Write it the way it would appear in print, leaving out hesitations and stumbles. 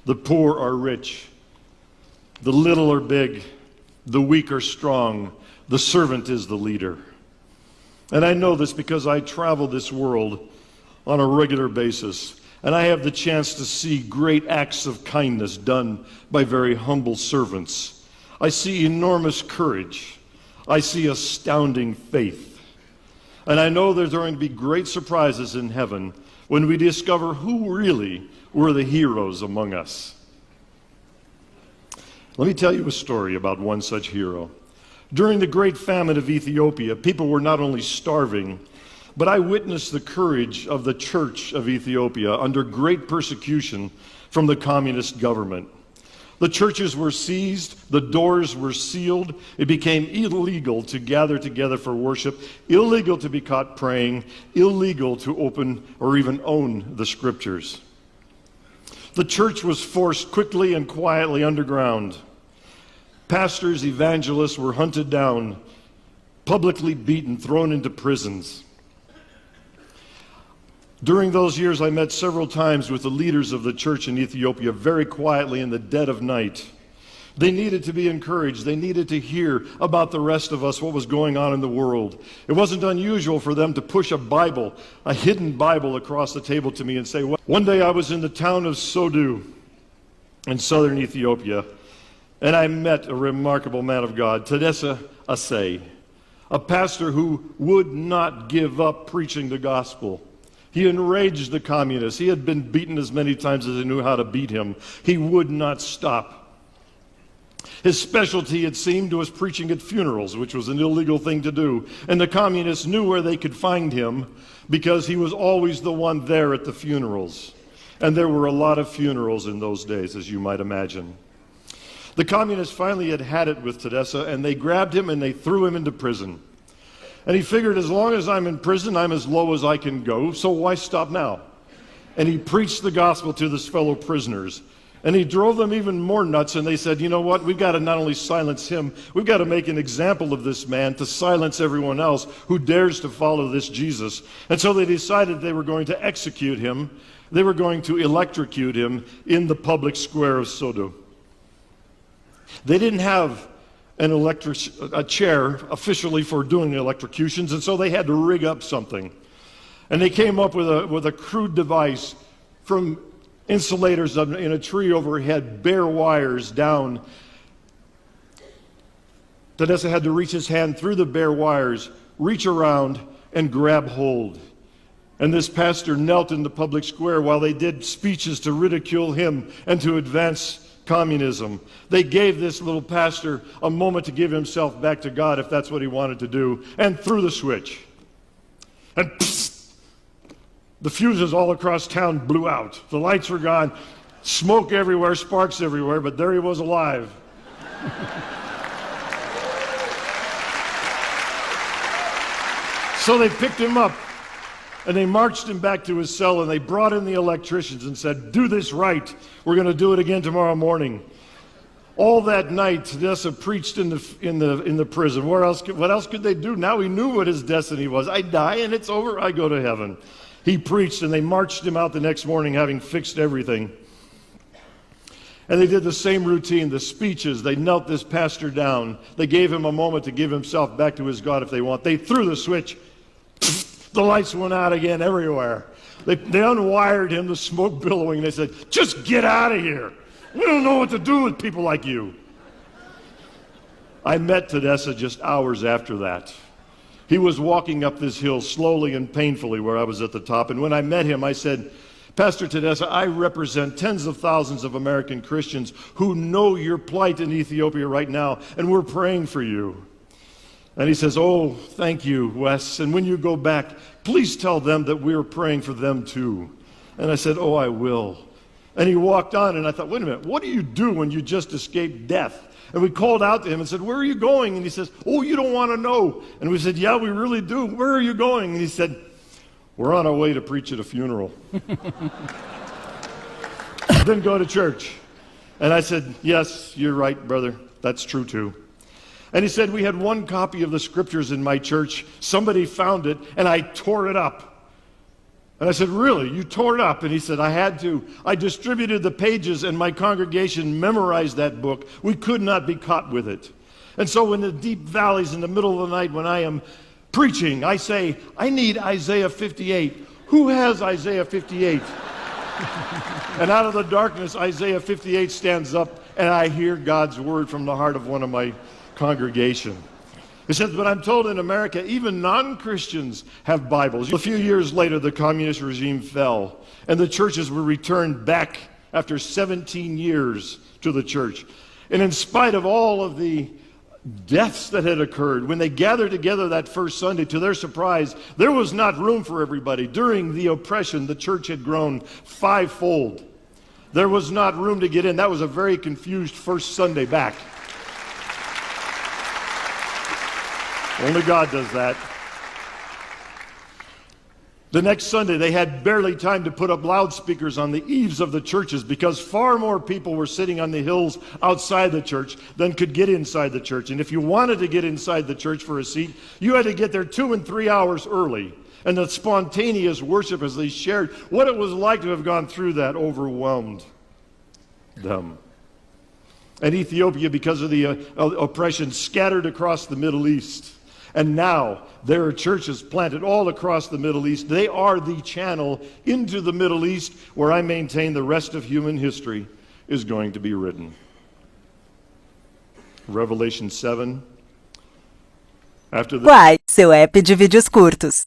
The poor are rich. The little are big. The weak are strong. The servant is the leader. And I know this because I travel this world on a regular basis. And I have the chance to see great acts of kindness done by very humble servants. I see enormous courage. I see astounding faith. And I know there's going to be great surprises in heaven when we discover who really were the heroes among us. Let me tell you a story about one such hero. During the great famine of Ethiopia, people were not only starving, but I witnessed the courage of the church of Ethiopia under great persecution from the communist government. The churches were seized, the doors were sealed, it became illegal to gather together for worship, illegal to be caught praying, illegal to open or even own the scriptures. The church was forced quickly and quietly underground. Pastors, evangelists were hunted down, publicly beaten, thrown into prisons. During those years, I met several times with the leaders of the church in Ethiopia very quietly in the dead of night. They needed to be encouraged. They needed to hear about the rest of us, what was going on in the world. It wasn't unusual for them to push a Bible, a hidden Bible, across the table to me and say, well, one day I was in the town of Sodu in southern Ethiopia, and I met a remarkable man of God, Tadessa, Asay, a pastor who would not give up preaching the gospel. He enraged the communists. He had been beaten as many times as they knew how to beat him. He would not stop. His specialty, it seemed, was preaching at funerals, which was an illegal thing to do. And the communists knew where they could find him because he was always the one there at the funerals. And there were a lot of funerals in those days, as you might imagine. The communists finally had it with Tadessa, and they grabbed him and they threw him into prison. And he figured, as long as I'm in prison, I'm as low as I can go, so why stop now? And he preached the gospel to his fellow prisoners. And he drove them even more nuts, and they said, you know what, we've got to not only silence him, we've got to make an example of this man to silence everyone else who dares to follow this Jesus. And so they decided they were going to execute him. They were going to electrocute him in the public square of Sodo. They didn't have a chair officially for doing electrocutions, and so they had to rig up something. And they came up with a crude device from insulators in a tree overhead, bare wires down. Tadessa had to reach his hand through the bare wires, reach around, and grab hold. And this pastor knelt in the public square while they did speeches to ridicule him and to advance communism. They gave this little pastor a moment to give himself back to God, if that's what he wanted to do, and threw the switch. And psst, the fuses all across town blew out. The lights were gone, smoke everywhere, sparks everywhere, but there he was alive. So they picked him up and they marched him back to his cell, and they brought in the electricians and said, do this right. We're going to do it again tomorrow morning. All that night, Tadessa preached in the prison. What else could they do? Now he knew what his destiny was. I die and it's over. I go to heaven. He preached, and they marched him out the next morning, having fixed everything. And they did the same routine, the speeches. They knelt this pastor down. They gave him a moment to give himself back to his God if they want. They threw the switch. The lights went out again everywhere. They unwired him, the smoke billowing. They said, just get out of here. We don't know what to do with people like you. I met Tadessa just hours after that. He was walking up this hill slowly and painfully where I was at the top. And when I met him, I said, Pastor Tadessa, I represent tens of thousands of American Christians who know your plight in Ethiopia right now, and we're praying for you. And he says, oh, thank you, Wes. And when you go back, please tell them that we're praying for them too. And I said, oh, I will. And he walked on, and I thought, wait a minute, what do you do when you just escaped death? And we called out to him and said, where are you going? And he says, oh, you don't want to know. And we said, yeah, we really do. Where are you going? And he said, we're on our way to preach at a funeral. Then go to church. And I said, yes, you're right, brother. That's true too. And he said, we had one copy of the scriptures in my church. Somebody found it, and I tore it up. And I said, really? You tore it up? And he said, I had to. I distributed the pages and my congregation memorized that book. We could not be caught with it. And so in the deep valleys in the middle of the night when I am preaching, I say, I need Isaiah 58. Who has Isaiah 58? And out of the darkness, Isaiah 58 stands up, and I hear God's word from the heart of one of my congregation. It says, but I'm told in America, even non-Christians have Bibles. A few years later, the communist regime fell, and the churches were returned back after 17 years to the church. And in spite of all of the deaths that had occurred, when they gathered together that first Sunday, to their surprise, there was not room for everybody. During the oppression, the church had grown fivefold. There was not room to get in. That was a very confused first Sunday back. Only God does that. The next Sunday, they had barely time to put up loudspeakers on the eaves of the churches because far more people were sitting on the hills outside the church than could get inside the church. And if you wanted to get inside the church for a seat, you had to get there 2 and 3 hours early. And the spontaneous worship as they shared what it was like to have gone through that overwhelmed them. And Ethiopia, because of the oppression, scattered across the Middle East. And now there are churches planted all across the Middle East. They are the channel into the Middle East where I maintain the rest of human history is going to be written. Revelation 7. After the Uai, seu app de vídeos curtos.